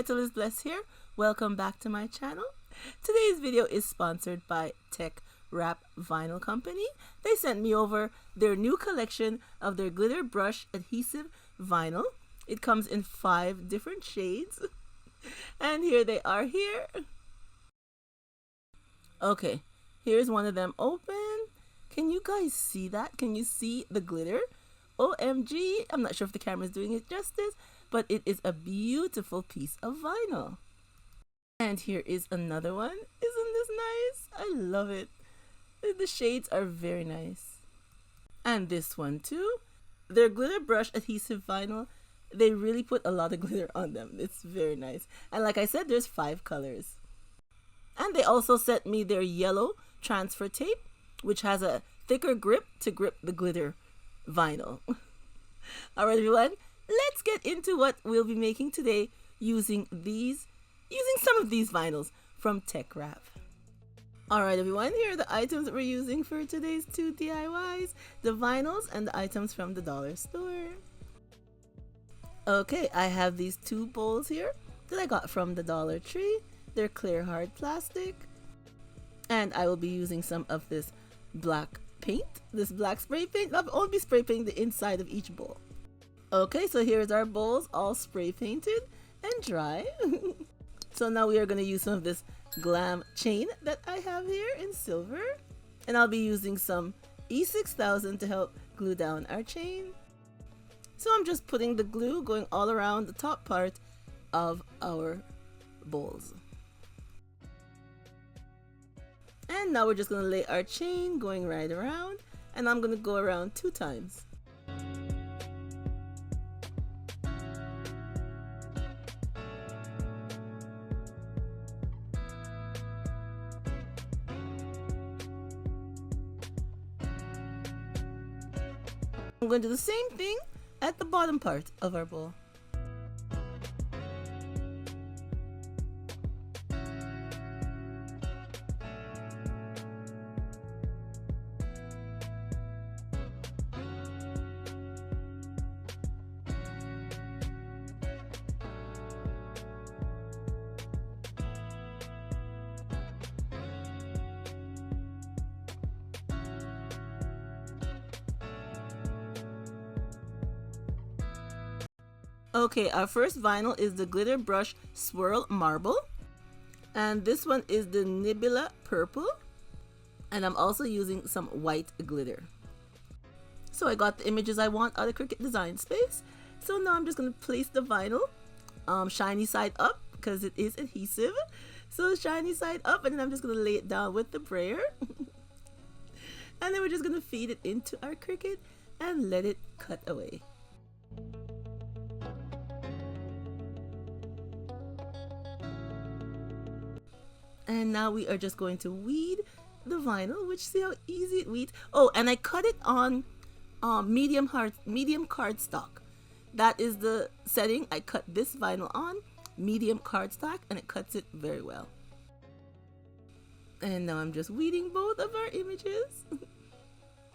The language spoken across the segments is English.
Petalisbless here. Welcome back to my channel. Today's video is sponsored by Teckwrap Vinyl Company. They sent me over their new collection of their glitter brush adhesive vinyl. It comes in 5 different shades. And here they are here. Okay, here's one of them open. Can you guys see that? Can you see the glitter? OMG, I'm not sure if the camera is doing it justice, but it is a beautiful piece of vinyl. And here is another one. Isn't this nice? I love it. The shades are very nice. And this one too. Their glitter brush adhesive vinyl, they really put a lot of glitter on them. It's very nice. And like I said, there's 5 colors. And they also sent me their yellow transfer tape, which has a thicker grip to grip the glitter vinyl. Alright everyone, let's get into what we'll be making today using some of these vinyls from Teckwrap. Alright everyone, here are the items that we're using for today's 2 DIYs, the vinyls and the items from the dollar store. Okay, I have these 2 bowls here that I got from the Dollar Tree. They're clear hard plastic, and I will be using some of this black paint, this black spray paint. I'll only be spray painting the inside of each bowl. Okay, so here's our bowls all spray painted and dry. So now we are going to use some of this GLAM chain that I have here in silver, and I'll be using some E6000 to help glue down our chain. So I'm just putting the glue going all around the top part of our bowls. And now we're just going to lay our chain going right around, and I'm going to go around 2 times. I'm going to do the same thing at the bottom part of our bowl. Okay, our first vinyl is the Glitter Brush Swirl Marble, and this one is the Nebula Purple, and I'm also using some white glitter. So I got the images I want out of Cricut Design Space. So now I'm just going to place the vinyl shiny side up because it is adhesive. So shiny side up, and then I'm just going to lay it down with the brayer. And then we're just going to feed it into our Cricut and let it cut away. And now we are just going to weed the vinyl, which see how easy it weeds. Oh, and I cut it on medium cardstock. That is the setting I cut this vinyl on, medium cardstock, and it cuts it very well. And now I'm just weeding both of our images.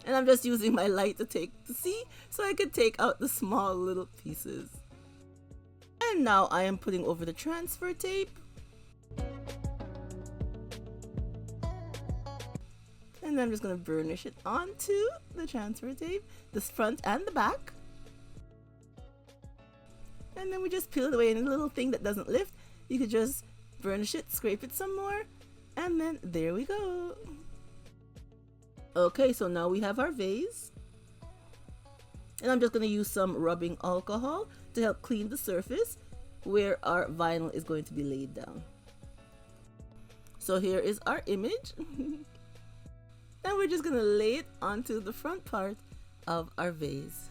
And I'm just using my light to see so I could take out the small little pieces. And now I am putting over the transfer tape. And then I'm just going to burnish it onto the transfer tape, the front and the back. And then we just peel it away, and a little thing that doesn't lift, you could just burnish it, scrape it some more, and then there we go. Okay, so now we have our vase. And I'm just going to use some rubbing alcohol to help clean the surface where our vinyl is going to be laid down. So here is our image. Now we're just going to lay it onto the front part of our vase.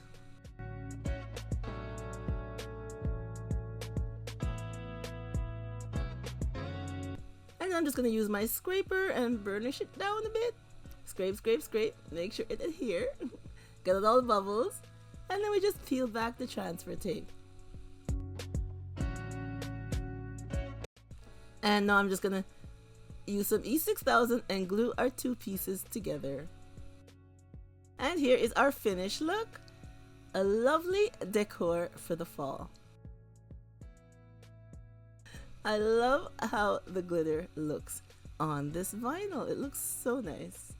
And I'm just going to use my scraper and burnish it down a bit. Scrape, scrape, scrape. Make sure it adheres. Get out all the bubbles. And then we just peel back the transfer tape. And now I'm just going to use some E6000 and glue our 2 pieces together. And here is our finished look. A lovely decor for the fall. I love how the glitter looks on this vinyl. It looks so nice.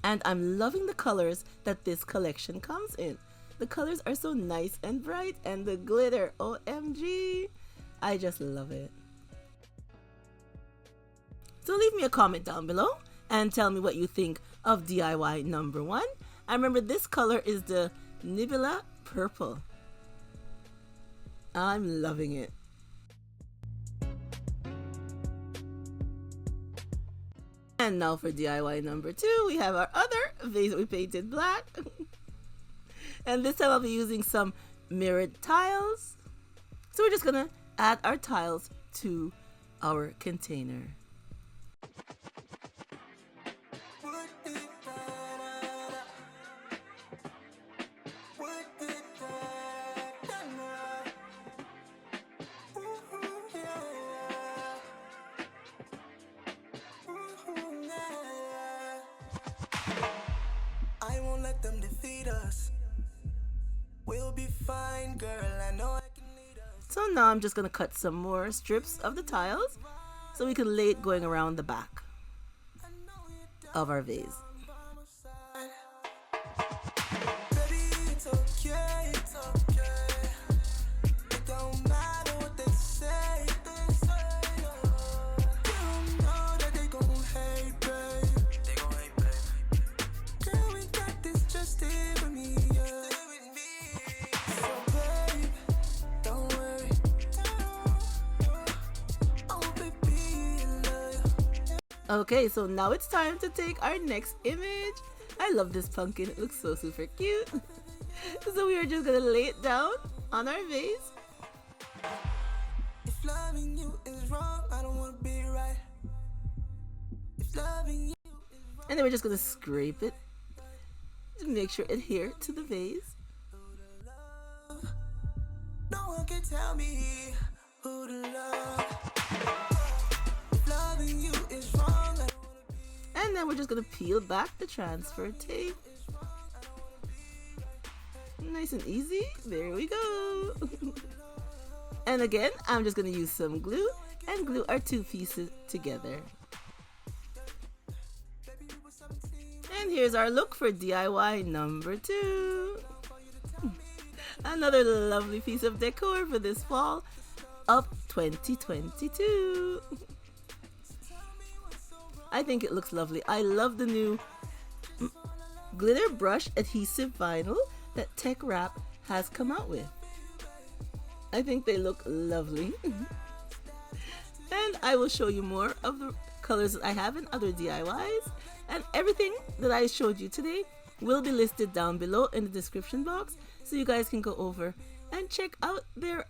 And I'm loving the colors that this collection comes in. The colors are so nice and bright, and the glitter, OMG, I just love it. So leave me a comment down below and tell me what you think of DIY number 1. I remember this color is the Nibula Purple. I'm loving it. And now for DIY number 2, we have our other vase that we painted black. And this time I'll be using some mirrored tiles. So we're just gonna add our tiles to our container. I won't let them defeat us. We'll be fine, girl. I know I can lead us. So now I'm just gonna cut some more strips of the tiles so we can lay it going around the back of our vase. Baby, it's okay, it's okay. It don't matter what they say, You don't know that they gon' hate, babe. They gon' hate, babe. Girl, we got this, just stay with me, yeah. Stay with me. So, babe, don't worry. Oh, baby, I love you. Okay, so now it's time to take our next image. I love this pumpkin. It looks so super cute. So we are just gonna lay it down on our vase. If loving you is wrong, I don't wanna be right. If loving you is wrong, And then we're just gonna scrape it to make sure it adhere to the vase. no one can tell me who to love. If loving you is wrong, I don't wanna be. And then we're just gonna peel back the transfer tape. Nice and easy. There we go. And again, I'm just gonna use some glue and glue our two pieces together. And here's our look for DIY number 2. Another lovely piece of decor for this fall of 2022. I think it looks lovely. I love the new glitter brush adhesive vinyl that Teckwrap has come out with. I think they look lovely. And I will show you more of the colors that I have in other DIYs. And everything that I showed you today will be listed down below in the description box, so you guys can go over and check out their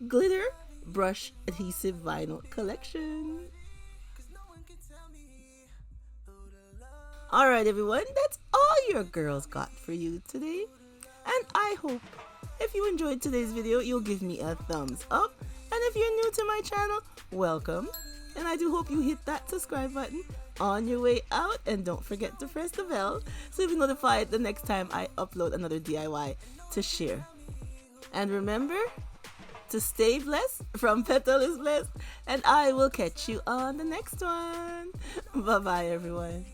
glitter brush adhesive vinyl collection. Alright everyone, that's all your girls got for you today. And I hope if you enjoyed today's video, you'll give me a thumbs up. And if you're new to my channel, welcome. And I do hope you hit that subscribe button on your way out. And don't forget to press the bell so you'll be notified the next time I upload another DIY to share. And remember to stay blessed from Petalisbless. And I will catch you on the next one. Bye-bye everyone.